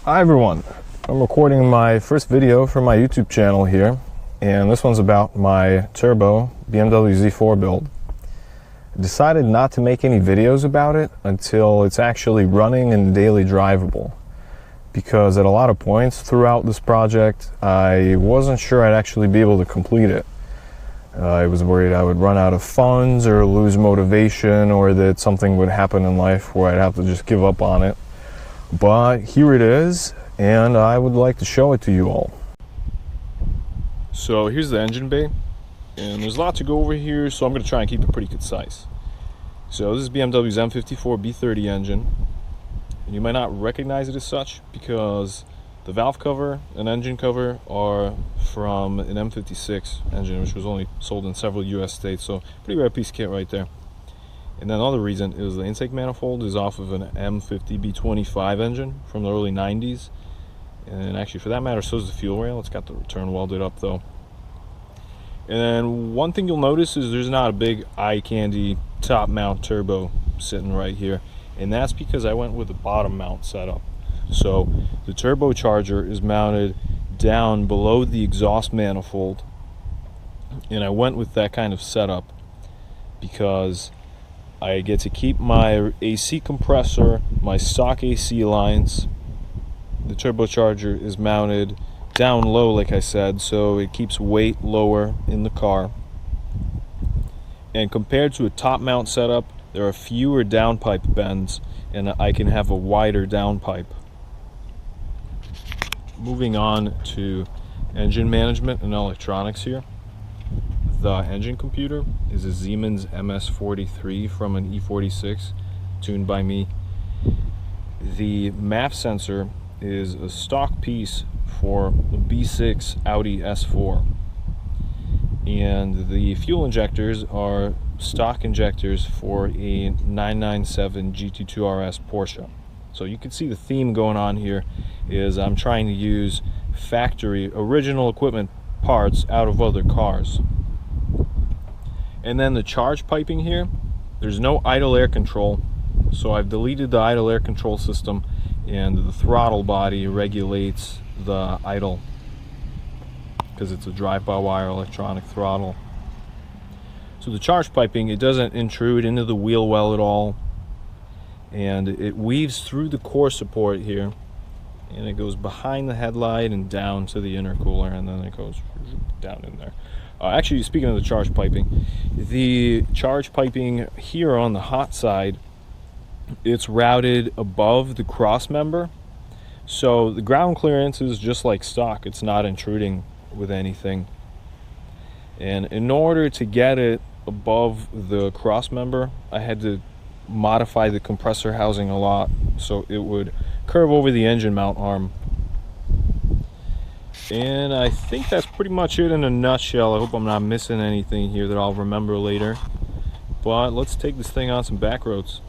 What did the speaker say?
Hi everyone, I'm recording my first video for my YouTube channel here, and this one's about my turbo BMW Z4 build. I decided not to make any videos about it until it's actually running and daily drivable, because at a lot of points throughout this project I wasn't sure I'd actually be able to complete it. I was worried I would run out of funds or lose motivation, or that something would happen in life where I'd have to just give up on it. But here it is, and I would like to show it to you all. So here's the engine bay, and there's a lot to go over here, so I'm going to try and keep it pretty concise. So this is BMW's M54 B30 engine, and you might not recognize it as such because the valve cover and engine cover are from an M56 engine, which was only sold in several US states, so pretty rare piece of kit right there. And then another reason is the intake manifold is off of an M50 B25 engine from the early 90s. And actually, for that matter, so is the fuel rail. It's got the return welded up though. And then one thing you'll notice is there's not a big eye candy top mount turbo sitting right here. And that's because I went with a bottom mount setup. So the turbocharger is mounted down below the exhaust manifold. And I went with that kind of setup because I get to keep my AC compressor, my stock AC lines. The turbocharger is mounted down low, like I said, so it keeps weight lower in the car. And compared to a top mount setup, there are fewer downpipe bends, and I can have a wider downpipe. Moving on to engine management and electronics here. The engine computer is a Siemens MS43 from an E86 tuned by me. The MAF sensor is a stock piece for the B6 Audi S4, and the fuel injectors are stock injectors for a 997 GT2 RS Porsche. So you can see the theme going on here is I'm trying to use factory original equipment parts out of other cars. And then the charge piping here, there's no idle air control, so I've deleted the idle air control system, and the throttle body regulates the idle because it's a drive-by-wire electronic throttle. So the charge piping, it doesn't intrude into the wheel well at all, and it weaves through the core support here, and it goes behind the headlight and down to the intercooler, and then it goes down in there. Actually, speaking of the charge piping here on the hot side, it's routed above the cross member, so the ground clearance is just like stock. It's not intruding with anything, and in order to get it above the cross member, I had to modify the compressor housing a lot so it would curve over the engine mount arm. And I think that's pretty much it in a nutshell. I hope I'm not missing anything here that I'll remember later. But let's take this thing on some back roads.